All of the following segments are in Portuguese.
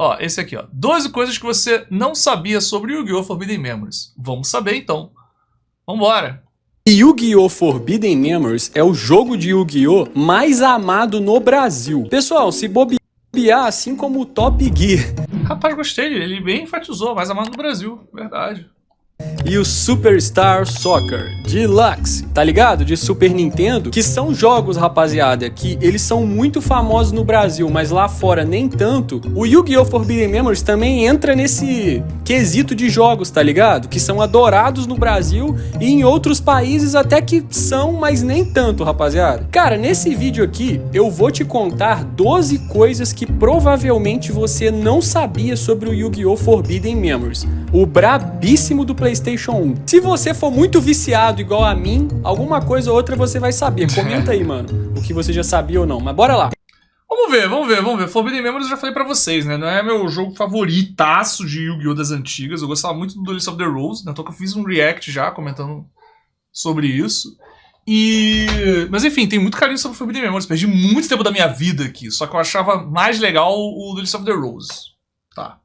Ó, esse aqui, ó. 12 coisas que você não sabia sobre Yu-Gi-Oh! Forbidden Memories. Vamos saber, então. Vambora. Yu-Gi-Oh! Forbidden Memories é o jogo de Yu-Gi-Oh! Mais amado no Brasil. Pessoal, se bobear, assim como o Top Gear. Rapaz, gostei. Ele bem enfatizou. Mais amado no Brasil. Verdade. E o Superstar Soccer Deluxe, tá ligado? De Super Nintendo, que são jogos, rapaziada, que eles são muito famosos no Brasil, mas lá fora nem tanto. O Yu-Gi-Oh! Forbidden Memories também entra nesse quesito de jogos, tá ligado? Que são adorados no Brasil e em outros países até que são, mas nem tanto, rapaziada. Cara, nesse vídeo aqui, eu vou te contar 12 coisas que provavelmente você não sabia sobre o Yu-Gi-Oh! Forbidden Memories, o brabíssimo do PlayStation 1. Se você for muito viciado igual a mim, alguma coisa ou outra você vai saber. Comenta aí, mano, o que você já sabia ou não. Mas bora lá. Vamos ver. Forbidden Memories eu já falei pra vocês, né? Não é meu jogo favoritaço de Yu-Gi-Oh! Das antigas. Eu gostava muito do Duelist of the Rose, né? Então que eu fiz um react já comentando sobre isso. Mas enfim, tem muito carinho sobre Forbidden Memories. Perdi muito tempo da minha vida aqui. Só que eu achava mais legal o Duelist of the Rose. Tá.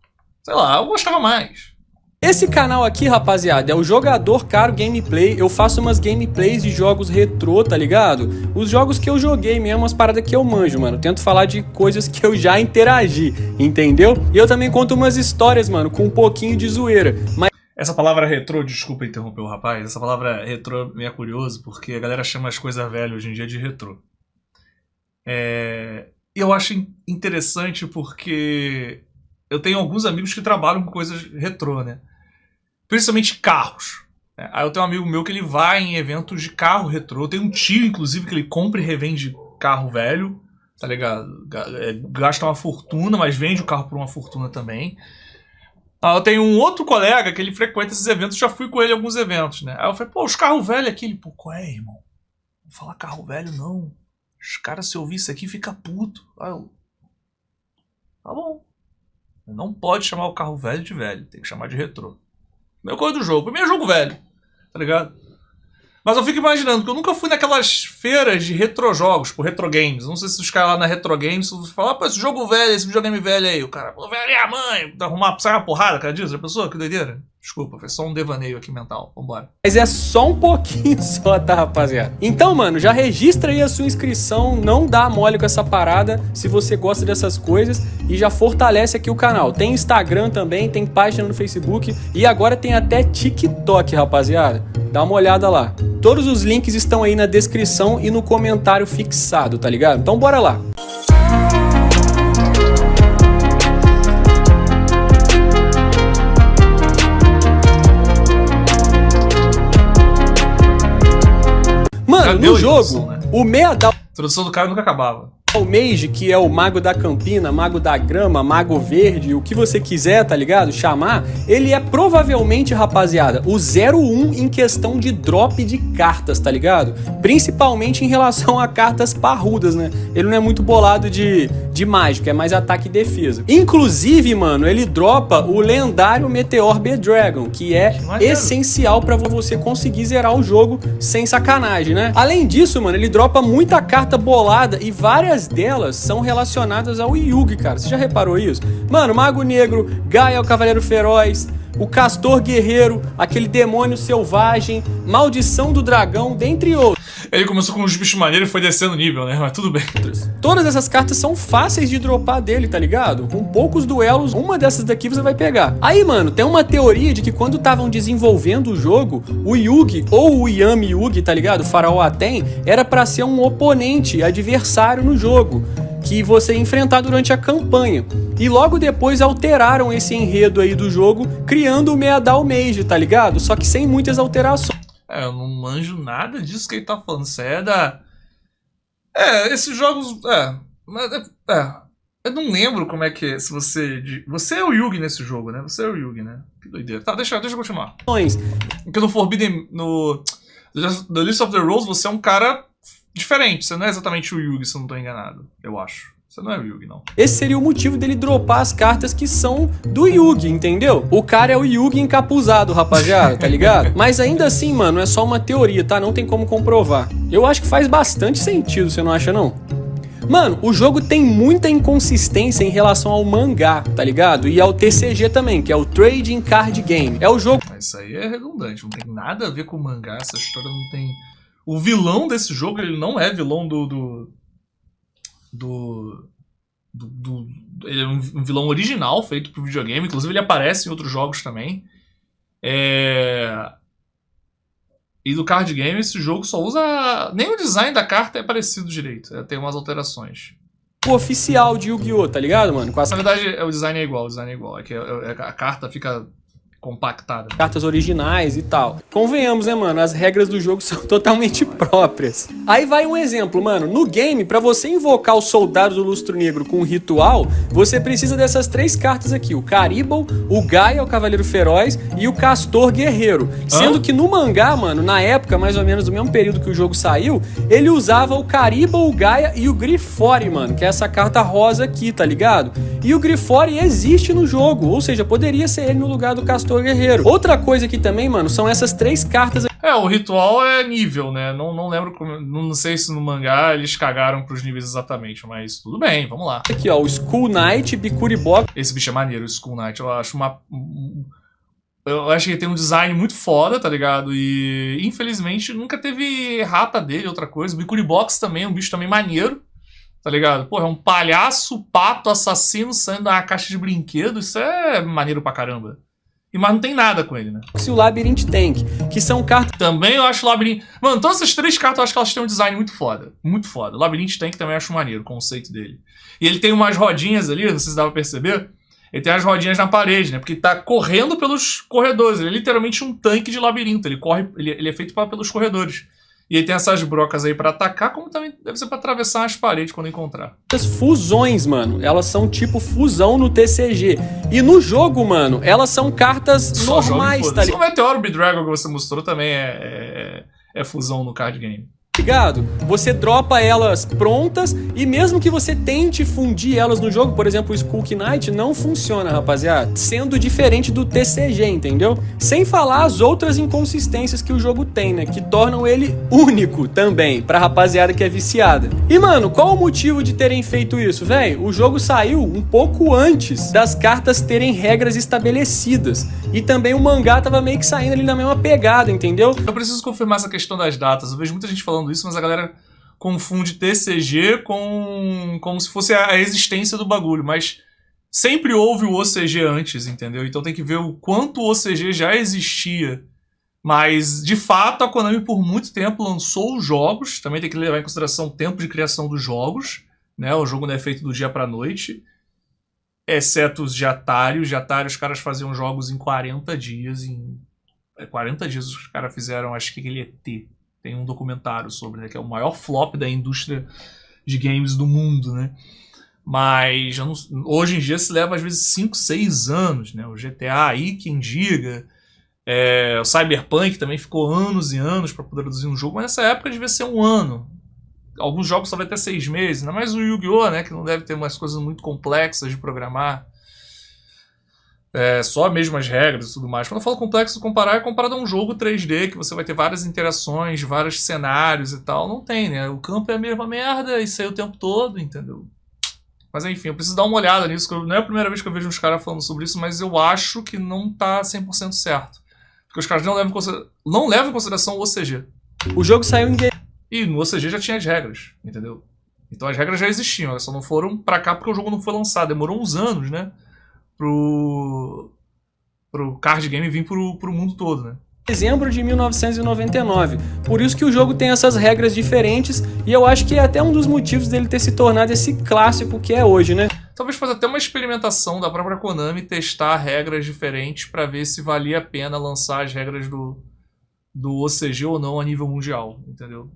Sei lá, eu gostava mais. Esse canal aqui, rapaziada, é o Jogador Caro Gameplay. Eu faço umas gameplays de jogos retrô, tá ligado? Os jogos que eu joguei mesmo, as paradas que eu manjo, mano. Eu tento falar de coisas que eu já interagi, entendeu? E eu também conto umas histórias, mano, com um pouquinho de zoeira. Mas essa palavra retrô, desculpa interromper o rapaz, essa palavra retrô me é curioso, porque a galera chama as coisas velhas hoje em dia de retrô. E eu acho interessante porque eu tenho alguns amigos que trabalham com coisas retrô, né? Principalmente carros. Aí eu tenho um amigo meu que ele vai em eventos de carro retrô. Tem um tio, inclusive, que ele compra e revende carro velho, tá ligado? Gasta uma fortuna, mas vende o carro por uma fortuna também. Eu tenho um outro colega que ele frequenta esses eventos, já fui com ele em alguns eventos, né? Aí eu falei, pô, os carros velhos aqui. Ele, pô, qual é, irmão? Não fala carro velho, não. Os caras, se ouvir isso aqui, fica puto. Aí eu, tá bom. Não pode chamar o carro velho de velho, tem que chamar de retrô. Meu coisa do jogo. Primeiro jogo velho, tá ligado? Mas eu fico imaginando que eu nunca fui naquelas feiras de retrojogos, por retrogames. Não sei se os caras lá na retrogames falam, pô, esse jogo velho, esse videogame velho aí. O cara, pô, velho é a mãe, sai uma porrada, cara disso. Já pensou? Que doideira. Desculpa, foi só um devaneio aqui mental. Vambora. Mas é só um pouquinho só, tá, rapaziada? Então, mano, já registra aí a sua inscrição, não dá mole com essa parada se você gosta dessas coisas e já fortalece aqui o canal. Tem Instagram também, tem página no Facebook e agora tem até TikTok, rapaziada. Dá uma olhada lá. Todos os links estão aí na descrição e no comentário fixado, tá ligado? Então bora lá. Mano, no jogo, o Meadal... A introdução do cara nunca acabava. O Mage, que é o mago da campina, mago da grama, mago verde, o que você quiser, tá ligado? Chamar, ele é provavelmente, rapaziada, o 01 em questão de drop de cartas, tá ligado? Principalmente em relação a cartas parrudas, né? Ele não é muito bolado de mágico, é mais ataque e defesa. Inclusive, mano, ele dropa o lendário Meteor B-Dragon, que é essencial pra você conseguir zerar o jogo sem sacanagem, né? Além disso, mano, ele dropa muita carta bolada e várias delas são relacionadas ao Yugi, cara. Você já reparou isso? Mano, Mago Negro, Gaia, o Cavaleiro Feroz, o Castor Guerreiro, aquele Demônio Selvagem, Maldição do Dragão, dentre outros. Ele começou com uns bichos maneiros e foi descendo o nível, né? Mas tudo bem. Todas essas cartas são fáceis de dropar dele, tá ligado? Com poucos duelos, uma dessas daqui você vai pegar. Aí, mano, tem uma teoria de que quando estavam desenvolvendo o jogo, o Yugi, ou o Yami Yugi, tá ligado? O Faraó Aten, era pra ser um oponente, adversário no jogo, que você ia enfrentar durante a campanha. E logo depois alteraram esse enredo aí do jogo, criando o Meadal Mage, tá ligado? Só que sem muitas alterações. Eu não manjo nada disso que ele tá falando. Isso é da... esses jogos... Eu não lembro como é que é. Se você... Você é o Yugi nesse jogo, né? Você é o Yugi, né? Que doideira. Tá, deixa eu continuar. Porque no Forbidden... No The List of the Rose, você é um cara diferente. Você não é exatamente o Yugi, se eu não tô enganado. Eu acho. Você não é o Yugi, não. Esse seria o motivo dele dropar as cartas que são do Yugi, entendeu? O cara é o Yugi encapuzado, rapaziada, tá ligado? Mas ainda assim, mano, é só uma teoria, tá? Não tem como comprovar. Eu acho que faz bastante sentido, você não acha, não? Mano, o jogo tem muita inconsistência em relação ao mangá, tá ligado? E ao TCG também, que é o Trading Card Game. É o jogo... Mas isso aí é redundante, não tem nada a ver com o mangá, essa história não tem... O vilão desse jogo, ele não é vilão ele é um vilão original, feito pro videogame, inclusive ele aparece em outros jogos também. E do card game, esse jogo só usa... Nem o design da carta é parecido direito. Tem umas alterações. O oficial de Yu-Gi-Oh!, tá ligado, mano? Na verdade, o design é igual. É que a carta fica compactada. Cartas originais e tal. Convenhamos, né, mano? As regras do jogo são totalmente próprias. Aí vai um exemplo, mano. No game, pra você invocar o Soldado do Lustro Negro com um ritual, você precisa dessas 3 cartas aqui. O Caribou, o Gaia, o Cavaleiro Feroz e o Castor Guerreiro. Sendo que no mangá, mano, na época, mais ou menos do mesmo período que o jogo saiu, ele usava o Caribou, o Gaia e o Grifore, mano, que é essa carta rosa aqui, tá ligado? E o Grifore existe no jogo, ou seja, poderia ser ele no lugar do Castor Guerreiro. Outra coisa aqui também, mano, são essas 3 cartas. O ritual é nível, né? Não lembro como. Não sei se no mangá eles cagaram pros níveis exatamente, mas tudo bem, vamos lá. Aqui, ó, o Skull Knight, Bikuribox. Esse bicho é maneiro, o Skull Knight. Eu acho que ele tem um design muito foda, tá ligado? E infelizmente nunca teve errata dele, outra coisa. O Bikuribox também é um bicho também maneiro. Tá ligado? Pô, é um palhaço, pato, assassino saindo da caixa de brinquedo. Isso é maneiro pra caramba. Mas não tem nada com ele, né? E o Labyrinth Tank, que são cartas... Também eu acho o Labyrinth... Mano, todas essas 3 cartas eu acho que elas têm um design muito foda. Muito foda. O Labyrinth Tank também eu acho maneiro, o conceito dele. E ele tem umas rodinhas ali, não sei se dá pra perceber. Ele tem as rodinhas na parede, né? Porque ele tá correndo pelos corredores. Ele é literalmente um tanque de labirinto. Ele é feito pelos corredores. E ele tem essas brocas aí pra atacar, como também deve ser pra atravessar as paredes quando encontrar. As fusões, mano, elas são tipo fusão no TCG. E no jogo, mano, elas são cartas normais, tá ligado? O Meteoro Bedragon que você mostrou também é fusão no card game. Ligado? Você dropa elas prontas e mesmo que você tente fundir elas no jogo, por exemplo, o Skull Knight, não funciona, rapaziada. Sendo diferente do TCG, entendeu? Sem falar as outras inconsistências que o jogo tem, né? Que tornam ele único também, pra rapaziada que é viciada. E, mano, qual o motivo de terem feito isso, velho? O jogo saiu um pouco antes das cartas terem regras estabelecidas. E também o mangá tava meio que saindo ali na mesma pegada, entendeu? Eu preciso confirmar essa questão das datas. Eu vejo muita gente falando isso, mas a galera confunde TCG como se fosse a existência do bagulho, mas sempre houve o OCG antes, entendeu? Então tem que ver o quanto o OCG já existia. Mas, de fato, a Konami por muito tempo lançou os jogos, também tem que levar em consideração o tempo de criação dos jogos, né? O jogo não é feito do dia pra noite, exceto os de Atari. Os de Atari os caras faziam jogos em 40 dias, 40 dias os caras fizeram, acho que aquele ET. Tem um documentário sobre, né, que é o maior flop da indústria de games do mundo, né? Mas hoje em dia se leva às vezes 5, 6 anos, né? O GTA aí, quem diga. O Cyberpunk também ficou anos e anos para poder produzir um jogo, mas nessa época devia ser um ano. Alguns jogos só vai ter 6 meses, ainda mais o Yu-Gi-Oh!, né? Que não deve ter umas coisas muito complexas de programar. Só mesmo as regras e tudo mais. Quando eu falo complexo, comparar é comparado a um jogo 3D, que você vai ter várias interações, vários cenários e tal. Não tem, né? O campo é a mesma merda, isso aí o tempo todo, entendeu? Mas enfim, eu preciso dar uma olhada nisso, que não é a primeira vez que eu vejo uns caras falando sobre isso, mas eu acho que não tá 100% certo. Porque os caras não levam em consideração o OCG. O jogo saiu em... E no OCG já tinha as regras, entendeu? Então as regras já existiam, elas só não foram pra cá porque o jogo não foi lançado. Demorou uns anos, né? Pro card game vir pro mundo todo, né? Dezembro de 1999. Por isso que o jogo tem essas regras diferentes e eu acho que é até um dos motivos dele ter se tornado esse clássico que é hoje, né? Talvez fazer até uma experimentação da própria Konami, testar regras diferentes pra ver se valia a pena lançar as regras do OCG ou não a nível mundial, entendeu?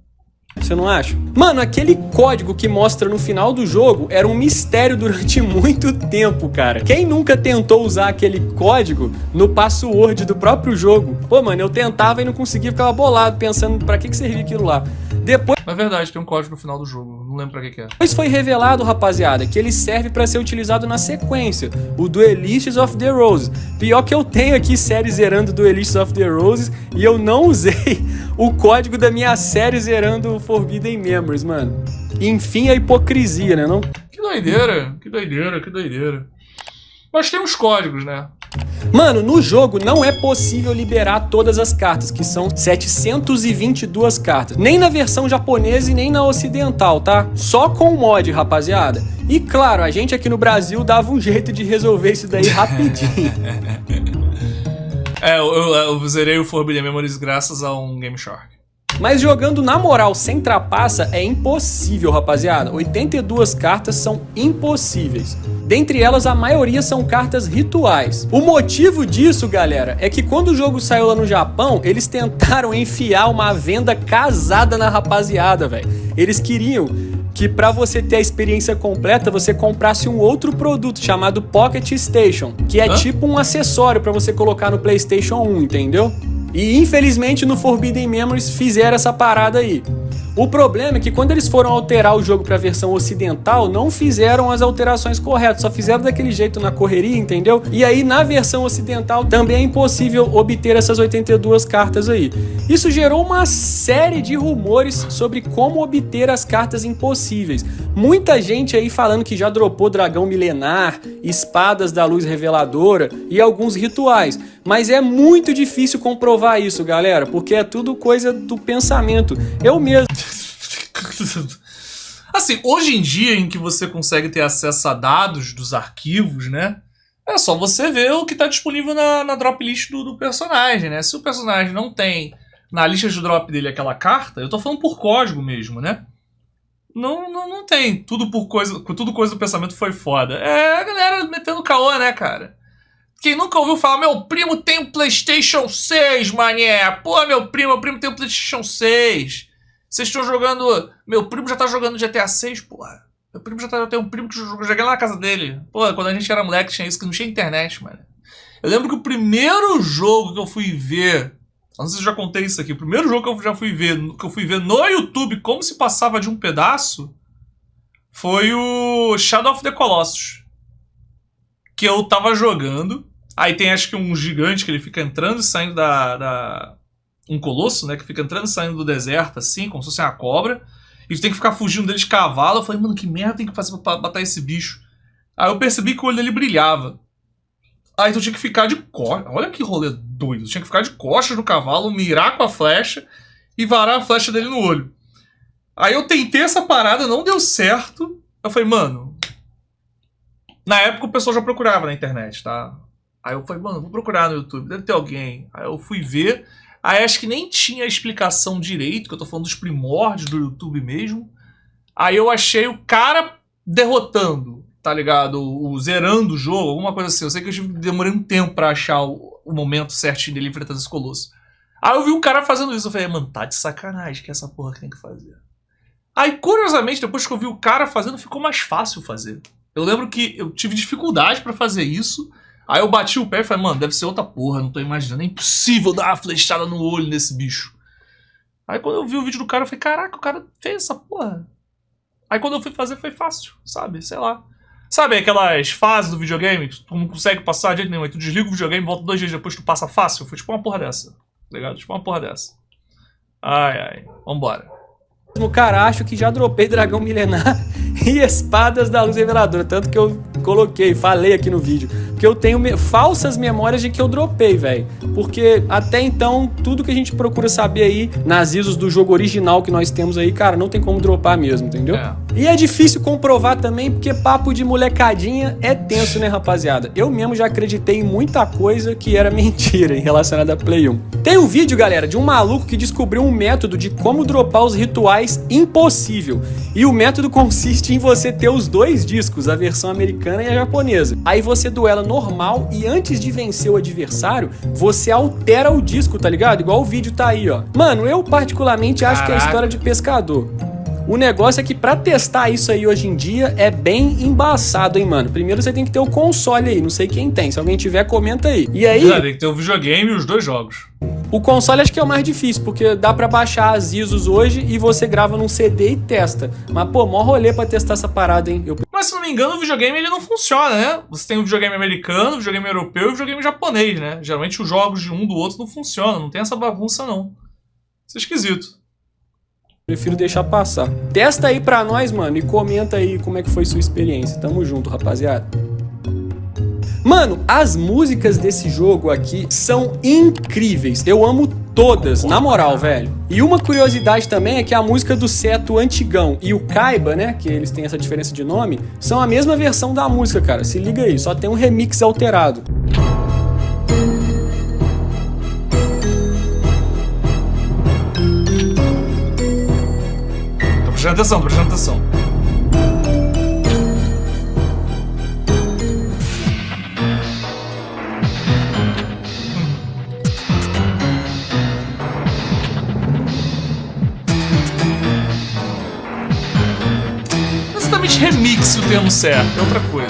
Você não acha? Mano, aquele código que mostra no final do jogo era um mistério durante muito tempo, cara. Quem nunca tentou usar aquele código no password do próprio jogo? Pô, mano, eu tentava e não conseguia, ficava bolado pensando pra que servia aquilo lá. Depois É verdade, tem um código no final do jogo. Não lembro pra que é. foi revelado, rapaziada, que ele serve pra ser utilizado na sequência, o Duelists of the Roses. Pior que eu tenho aqui série zerando Duelists of the Roses e eu não usei o código da minha série zerando Forbidden Memories, mano. Enfim, a hipocrisia, né, não? Que doideira, que doideira, que doideira. Mas tem uns códigos, né? Mano, no jogo não é possível liberar todas as cartas, que são 722 cartas. Nem na versão japonesa e nem na ocidental, tá? Só com mod, rapaziada. E claro, a gente aqui no Brasil dava um jeito de resolver isso daí rapidinho. Eu zerei o Forbidden Memories graças a um Game Shark. Mas jogando na moral sem trapaça é impossível, rapaziada. 82 cartas são impossíveis. Dentre elas, a maioria são cartas rituais. O motivo disso, galera, é que quando o jogo saiu lá no Japão, eles tentaram enfiar uma venda casada na rapaziada, velho. Eles queriam que pra você ter a experiência completa, você comprasse um outro produto chamado Pocket Station, que é tipo um acessório pra você colocar no PlayStation 1, entendeu? E infelizmente no Forbidden Memories fizeram essa parada aí. O problema é que quando eles foram alterar o jogo pra versão ocidental, não fizeram as alterações corretas, só fizeram daquele jeito na correria, entendeu? E aí na versão ocidental também é impossível obter essas 82 cartas aí. Isso gerou uma série de rumores sobre como obter as cartas impossíveis. Muita gente aí falando que já dropou dragão milenar, espadas da luz reveladora e alguns rituais. Mas é muito difícil comprovar isso, galera, porque é tudo coisa do pensamento. Eu mesmo... Assim, hoje em dia em que você consegue ter acesso a dados dos arquivos, né? É só você ver o que está disponível na drop list do personagem, né? Se o personagem não tem na lista de drop dele aquela carta, eu tô falando por código mesmo, né? Não tem. Tudo coisa do pensamento foi foda. É a galera metendo caô, né, cara? Quem nunca ouviu falar, meu primo tem um PlayStation 6, mané. Pô, meu primo tem um PlayStation 6. Vocês estão jogando... Meu primo já tá jogando GTA 6, porra. Meu primo já tá... Eu tenho um primo que joguei lá na casa dele. Pô, quando a gente era moleque tinha isso, que não tinha internet, mano. Eu lembro que o primeiro jogo que eu fui ver... Não sei se eu já contei isso aqui. O primeiro jogo que eu já fui ver, no YouTube, como se passava de um pedaço, foi o Shadow of the Colossus. Que eu tava jogando. Aí tem acho que um gigante que ele fica entrando e saindo um colosso, né? Que fica entrando e saindo do deserto, assim, como se fosse uma cobra. E tu tem que ficar fugindo dele de cavalo. Eu falei, mano, que merda tem que fazer pra matar esse bicho? Aí eu percebi que o olho dele brilhava. Aí tu tinha que ficar de costas. Olha que rolê doido. Tu tinha que ficar de costas no cavalo, mirar com a flecha e varar a flecha dele no olho. Aí eu tentei essa parada, não deu certo. Eu falei, mano... Na época o pessoal já procurava na internet, tá? Aí eu falei, mano, vou procurar no YouTube, deve ter alguém. Aí eu fui ver, aí acho que nem tinha explicação direito, que eu tô falando dos primórdios do YouTube mesmo. Aí eu achei o cara derrotando, tá ligado? Zerando o jogo, alguma coisa assim. Eu sei que eu demorei um tempo pra achar o momento certinho dele enfrentando esse colosso. Aí eu vi um cara fazendo isso, eu falei, mano, tá de sacanagem que é essa porra que tem que fazer. Aí, curiosamente, depois que eu vi o cara fazendo, ficou mais fácil fazer. Eu lembro que eu tive dificuldade pra fazer isso. Aí eu bati o pé e falei, mano, deve ser outra porra, não tô imaginando. É impossível dar uma flechada no olho nesse bicho. Aí quando eu vi o vídeo do cara, eu falei, caraca, o cara fez essa porra. Aí quando eu fui fazer, foi fácil, sabe? Sei lá. Sabe aquelas fases do videogame que tu não consegue passar de jeito nenhum? Aí tu desliga o videogame, volta 2 dias depois, tu passa fácil. Foi tipo uma porra dessa. Tá ligado? Tipo uma porra dessa. Ai, vambora. Cara, acho que já dropei dragão milenar e espadas da luz reveladora. Tanto que eu falei aqui no vídeo. Porque eu tenho falsas memórias de que eu dropei, velho. Porque até então, tudo que a gente procura saber aí nas ISOs do jogo original que nós temos aí, cara, não tem como dropar mesmo, entendeu? E é difícil comprovar também, porque papo de molecadinha é tenso, né, rapaziada? Eu mesmo já acreditei em muita coisa que era mentira em relacionada a Play 1. Tem um vídeo, galera, de um maluco que descobriu um método de como dropar os rituais impossível. E o método consiste em você ter os dois discos, a versão americana e a japonesa. Aí você duela normal e antes de vencer o adversário, você altera o disco, tá ligado? Igual o vídeo tá aí, ó. Mano, eu particularmente acho que é a história de pescador. O negócio é que pra testar isso aí hoje em dia é bem embaçado, hein, mano. Primeiro você tem que ter o console aí, não sei quem tem. Se alguém tiver, comenta aí. E aí... tem que ter o videogame e os dois jogos. O console acho que é o mais difícil, porque dá pra baixar as ISOs hoje e você grava num CD e testa. Mas, pô, mó rolê pra testar essa parada, hein? Mas, se não me engano, o videogame ele não funciona, né? Você tem o videogame americano, o videogame europeu e o videogame japonês, né? Geralmente os jogos de um do outro não funcionam, não tem essa bagunça, não. Isso é esquisito. Prefiro deixar passar. Testa aí pra nós, mano, e comenta aí como é que foi sua experiência. Tamo junto, rapaziada. Mano, as músicas desse jogo aqui são incríveis. Eu amo todas, na moral, velho. E uma curiosidade também é que a música do Seto antigão e o Kaiba, né, que eles têm essa diferença de nome, são a mesma versão da música, cara. Se liga aí, só tem um remix alterado. Tô prestando atenção, tô prestando atenção. Remix o termo certo, é outra coisa.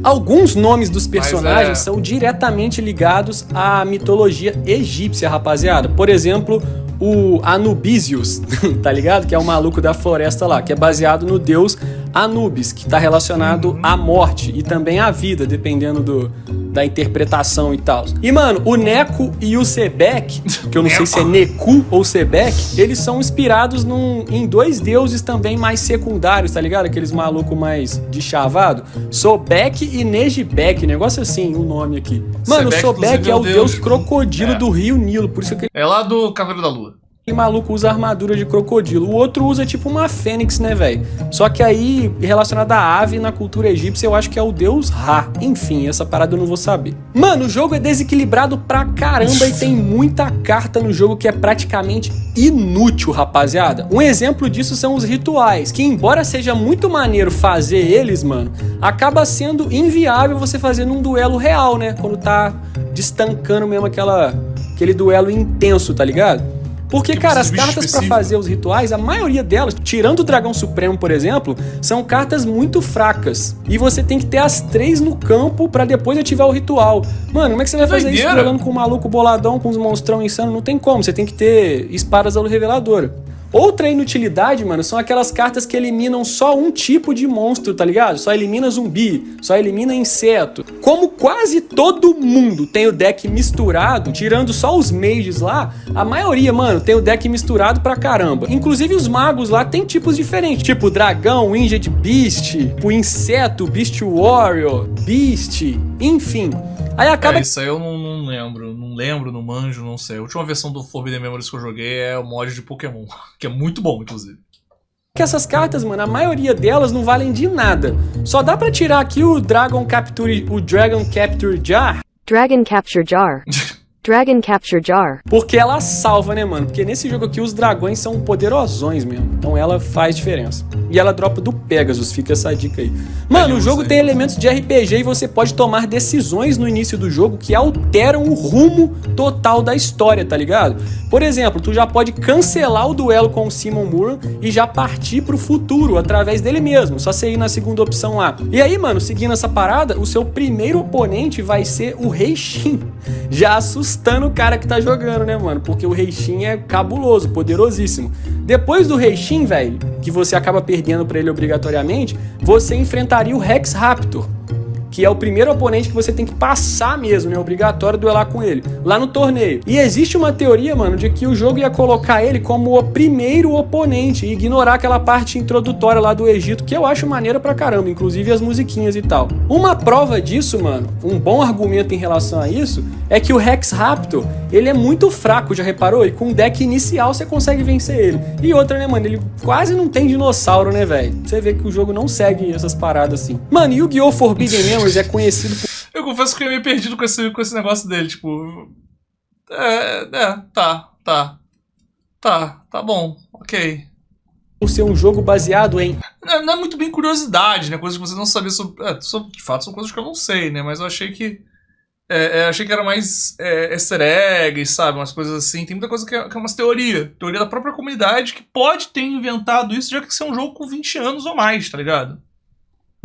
Alguns nomes dos personagens são diretamente ligados à mitologia egípcia, rapaziada. Por exemplo, o Anubisius, tá ligado? Que é o maluco da floresta lá, que é baseado no deus Anubis, que tá relacionado à morte e também à vida, dependendo da interpretação e tal. E, mano, o Neco e o Sebek, que eu não sei se é Neku ou Sebek, eles são inspirados em dois deuses também mais secundários, tá ligado? Aqueles malucos mais de chavado. Sobek e Nejibek, negócio assim, o nome aqui. Mano, o Sobek é o deus crocodilo do rio Nilo, por isso que... É lá do Cavaleiro da Lua. O maluco usa armadura de crocodilo. O outro usa tipo uma fênix, né, velho? Só que aí, relacionado à ave na cultura egípcia, eu acho que é o deus Ra. Enfim, essa parada eu não vou saber. Mano, o jogo é desequilibrado pra caramba e tem muita carta no jogo que é praticamente inútil, rapaziada. Um exemplo disso são os rituais, que embora seja muito maneiro fazer eles, mano, acaba sendo inviável você fazer num duelo real, né? Quando tá destancando mesmo aquele duelo intenso, tá ligado? Porque, cara, as cartas pra fazer os rituais, a maioria delas, tirando o Dragão Supremo, por exemplo, são cartas muito fracas. E você tem que ter as 3 no campo pra depois ativar o ritual. Mano, como é que você vai fazer isso duelando com um maluco boladão, com uns monstrão insano? Não tem como, você tem que ter espadas reveladora. Outra inutilidade, mano, são aquelas cartas que eliminam só um tipo de monstro, tá ligado? Só elimina zumbi, só elimina inseto. Como quase todo mundo tem o deck misturado, tirando só os mages lá, a maioria, mano, tem o deck misturado pra caramba. Inclusive os magos lá tem tipos diferentes, tipo dragão, Winged Beast, o inseto, Beast Warrior, Beast, enfim. Aí acaba... isso aí eu não lembro, não manjo, não sei. A última versão do Forbidden Memories que eu joguei é o mod de Pokémon, que é muito bom, inclusive. Que essas cartas, mano, a maioria delas não valem de nada. Só dá pra tirar aqui o Dragon Capture Jar. Dragon Capture Jar. Dragon Capture Jar. Porque ela salva, né, mano? Porque nesse jogo aqui os dragões são poderosões mesmo. Então ela faz diferença. E ela dropa do Pegasus, fica essa dica aí. Mano, o jogo tem elementos de RPG e você pode tomar decisões no início do jogo que alteram o rumo total da história, tá ligado? Por exemplo, tu já pode cancelar o duelo com o Simon Murran e já partir pro futuro através dele mesmo. Só você ir na segunda opção lá. E aí, mano, seguindo essa parada, o seu primeiro oponente vai ser o Rei Shin. Já assustando o cara que tá jogando, né, mano? Porque o Rei Shin é cabuloso, poderosíssimo. Depois do Rei Shin, velho, que você acaba perdendo pra ele obrigatoriamente, você enfrentaria o Rex Raptor, que é o primeiro oponente que você tem que passar mesmo, né? É obrigatório duelar com ele, lá no torneio. E existe uma teoria, mano, de que o jogo ia colocar ele como o primeiro oponente e ignorar aquela parte introdutória lá do Egito, que eu acho maneira pra caramba, inclusive as musiquinhas e tal. Uma prova disso, mano, um bom argumento em relação a isso, é que o Rex Raptor, ele é muito fraco, já reparou? E com o deck inicial você consegue vencer ele. E outra, né, mano, ele quase não tem dinossauro, né, velho? Você vê que o jogo não segue essas paradas assim. Mano, Yu-Gi-Oh! Forbidden Memories é conhecido por... Eu confesso que eu me perdido com esse negócio dele, tipo... Tá bom, ok. Por ser um jogo baseado em... Não é muito bem curiosidade, né? Coisas que você não sabia sobre... de fato, são coisas que eu não sei, né? Mas eu achei que... achei que era mais easter eggs, sabe? Umas coisas assim. Tem muita coisa que é umas teoria. Teoria da própria comunidade que pode ter inventado isso, já que isso é um jogo com 20 anos ou mais, tá ligado?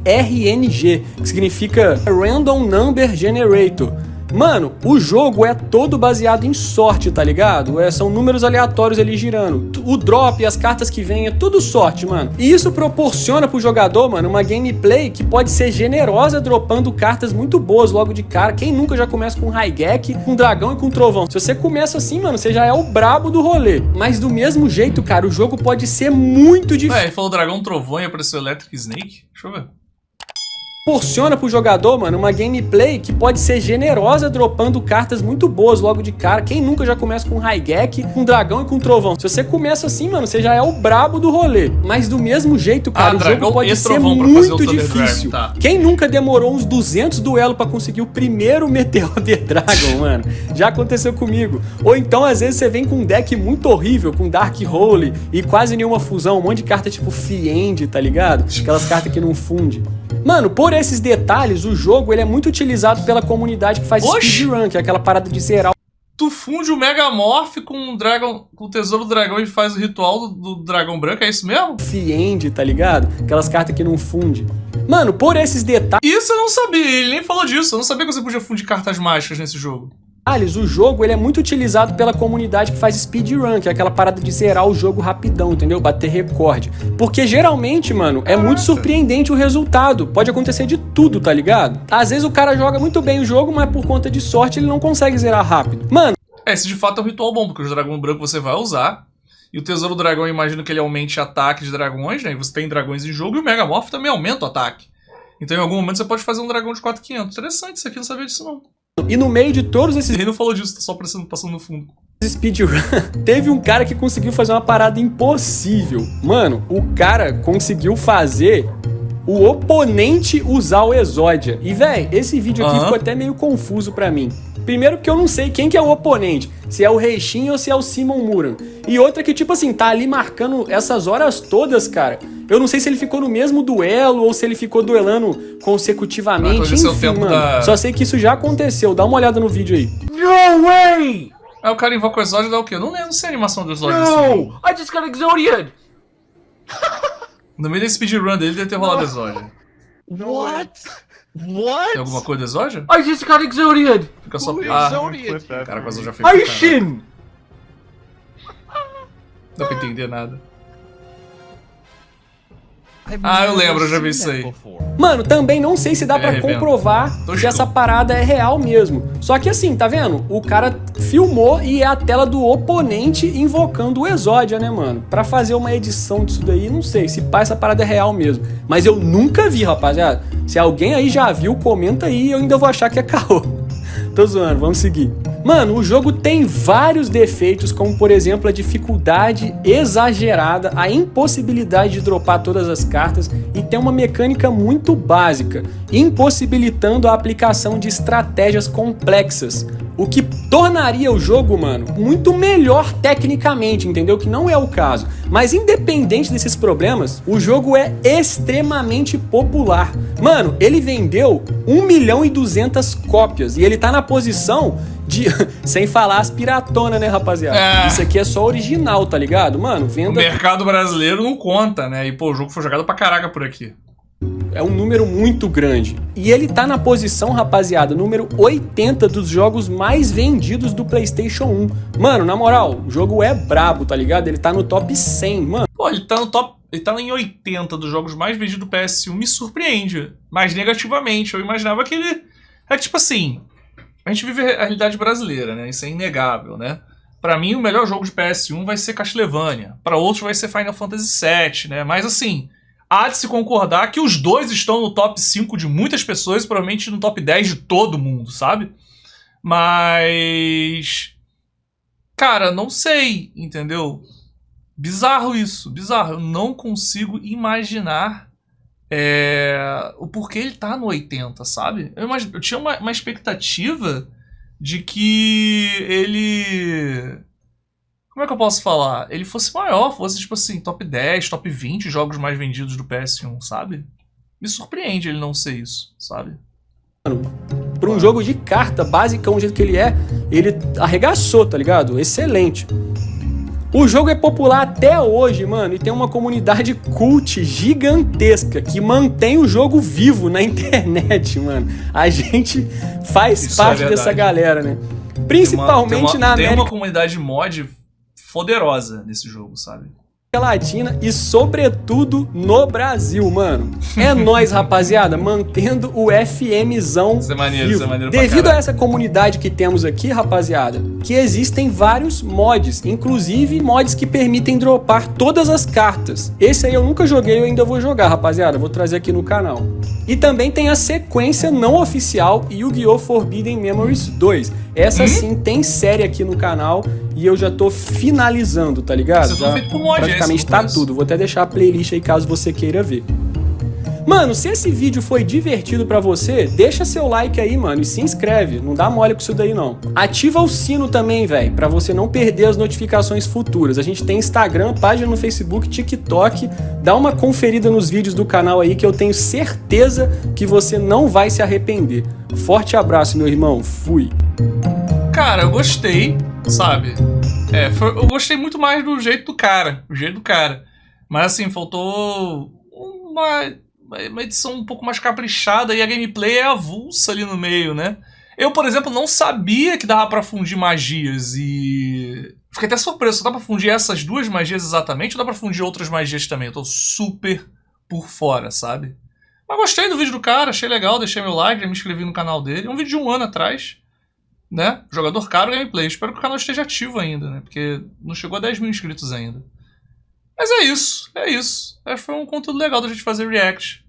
RNG, que significa Random Number Generator, Mano, o jogo é todo baseado em sorte, tá ligado? São números aleatórios ali girando. O drop, as cartas que vêm, é tudo sorte, mano. E isso proporciona pro jogador, mano, uma gameplay que pode ser generosa, dropando cartas muito boas logo de cara. Quem nunca já começa com Raigeki, com Dragão e com Trovão? Se você começa assim, mano, você já é o brabo do rolê. Mas do mesmo jeito, cara, o jogo pode ser muito difícil. Ele falou Dragão, Trovão e apareceu Electric Snake? Deixa eu ver. Proporciona pro jogador, mano, uma gameplay que pode ser generosa, dropando cartas muito boas logo de cara. Quem nunca já começa com Raigeki, com Dragão e com Trovão? Se você começa assim, mano, você já é o brabo do rolê. Mas do mesmo jeito, cara, o jogo pode ser muito difícil. Tá. Quem nunca demorou uns 200 duelos pra conseguir o primeiro Meteor The Dragon, mano? Já aconteceu comigo. Ou então, às vezes, você vem com um deck muito horrível, com Dark Hole e quase nenhuma fusão, um monte de carta tipo Fiend, tá ligado? Aquelas cartas que não funde. Mano, por esses detalhes, o jogo ele é muito utilizado pela comunidade que faz speedrun, que é aquela parada de zerar. Tu funde o Megamorph com o Tesouro do Dragão e faz o ritual do Dragão Branco, é isso mesmo? Fiend, tá ligado? Aquelas cartas que não funde. Mano, por esses detalhes... Isso eu não sabia, ele nem falou disso. Eu não sabia que você podia fundir cartas mágicas nesse jogo. O jogo ele é muito utilizado pela comunidade que faz speedrun, que é aquela parada de zerar o jogo rapidão, entendeu? Bater recorde. Porque geralmente, mano, é muito surpreendente o resultado. Pode acontecer de tudo, tá ligado? Às vezes o cara joga muito bem o jogo, mas por conta de sorte ele não consegue zerar rápido. Mano... Esse de fato é um ritual bom, porque o dragão branco você vai usar. E o Tesouro do Dragão, eu imagino que ele aumente ataque de dragões, né? E você tem dragões em jogo e o Megamorph também aumenta o ataque. Então em algum momento você pode fazer um dragão de 4.500. Interessante, isso aqui eu não sabia disso não. E no meio de todos esses... Ele não falou disso, tá só passando no fundo. Speedrun, teve um cara que conseguiu fazer uma parada impossível. Mano, o cara conseguiu fazer o oponente usar o Exódia. E, véi, esse vídeo aqui ficou até meio confuso pra mim. Primeiro porque eu não sei quem que é o oponente, se é o Reishin ou se é o Simon Muran. E outra que, tipo assim, tá ali marcando essas horas todas, cara. Eu não sei se ele ficou no mesmo duelo ou se ele ficou duelando consecutivamente, enfim, mano. Só sei que isso já aconteceu, dá uma olhada no vídeo aí. No way! Aí o cara invoca o Exódia e dá o quê? Não sei a animação do Exódia. No! I just got Exodiad! No meio da speedrun dele deve ter rolado Exódia. What? What? Tem alguma coisa do Exódia? I just got Exodiad! Fica só... cara, com o Exódia foi... Aishin! Não dá pra entender nada. Eu lembro, eu já vi isso aí. Mano, também não sei se dá pra comprovar se essa parada é real mesmo. Só que assim, tá vendo? O cara filmou e é a tela do oponente invocando o Exódia, né, mano? Pra fazer uma edição disso daí, não sei se pá, essa parada é real mesmo. Mas eu nunca vi, rapaziada. Se alguém aí já viu, comenta aí e eu ainda vou achar que é caô. Tô zoando, vamos seguir. Mano, o jogo tem vários defeitos, como por exemplo a dificuldade exagerada, a impossibilidade de dropar todas as cartas e tem uma mecânica muito básica, impossibilitando a aplicação de estratégias complexas, o que tornaria o jogo, mano, muito melhor tecnicamente, entendeu? Que não é o caso. Mas independente desses problemas, o jogo é extremamente popular. Mano, ele vendeu 1.200.000 cópias e ele tá na posição de... Sem falar as piratonas, né, rapaziada? Isso aqui é só original, tá ligado? Mano, venda... O mercado brasileiro não conta, né? E, pô, o jogo foi jogado pra caraca por aqui. É um número muito grande. E ele tá na posição, rapaziada, número 80 dos jogos mais vendidos do PlayStation 1. Mano, na moral, o jogo é brabo, tá ligado? Ele tá no top 100, mano. Pô, ele tá em 80 dos jogos mais vendidos do PS1, me surpreende. Mas negativamente, eu imaginava que ele... É que, tipo assim, a gente vive a realidade brasileira, né? Isso é inegável, né? Pra mim, o melhor jogo de PS1 vai ser Castlevania. Pra outros vai ser Final Fantasy VII, né? Mas assim... Há de se concordar que os dois estão no top 5 de muitas pessoas, provavelmente no top 10 de todo mundo, sabe? Mas... Cara, não sei, entendeu? Bizarro isso, bizarro. Eu não consigo imaginar o porquê ele tá no 80, sabe? Eu tinha uma expectativa de que ele... Como é que eu posso falar? Ele fosse maior, fosse tipo assim, top 10, top 20 jogos mais vendidos do PS1, sabe? Me surpreende ele não ser isso, sabe? Mano, pra um jogo de carta basicão, do jeito que ele arregaçou, tá ligado? Excelente. O jogo é popular até hoje, mano, e tem uma comunidade cult gigantesca que mantém o jogo vivo na internet, mano. A gente faz Isso parte é dessa verdade. galera, né? Principalmente na Tem América uma comunidade mod foderosa nesse jogo, sabe? Latina e, sobretudo, no Brasil, mano. É nóis, rapaziada, mantendo o FMzão Isso é maneiro, vivo. isso é maneiro pra Devido a caralho. essa comunidade que temos aqui, rapaziada, que existem vários mods, inclusive mods que permitem dropar todas as cartas. Esse aí eu nunca joguei, eu ainda vou jogar, rapaziada, vou trazer aqui no canal. E também tem a sequência não oficial Yu-Gi-Oh! Forbidden Memories 2. Essa sim tem série aqui no canal e eu já tô finalizando, tá ligado? Isso é tudo Já feito por mod, praticamente esse, eu tá conheço. tudo. Vou até deixar a playlist aí caso você queira ver. Mano, se esse vídeo foi divertido pra você, deixa seu like aí, mano, e se inscreve. Não dá mole com isso daí, não. Ativa o sino também, velho, pra você não perder as notificações futuras. A gente tem Instagram, página no Facebook, TikTok. Dá uma conferida nos vídeos do canal aí que eu tenho certeza que você não vai se arrepender. Forte abraço, meu irmão. Fui. Cara, eu gostei, sabe? Eu gostei muito mais do jeito do cara. O jeito do cara. Mas assim, faltou uma edição um pouco mais caprichada e a gameplay é avulsa ali no meio, né? Eu, por exemplo, não sabia que dava pra fundir magias e... Fiquei até surpreso, só dá pra fundir essas duas magias exatamente ou dá pra fundir outras magias também? Eu tô super por fora, sabe? Mas gostei do vídeo do cara, achei legal, deixei meu like, já me inscrevi no canal dele. É um vídeo de 1 ano atrás, né? Jogador caro, gameplay. Espero que o canal esteja ativo ainda, né? Porque não chegou a 10 mil inscritos ainda. Mas é isso, é isso. Acho que foi um conteúdo legal da gente fazer react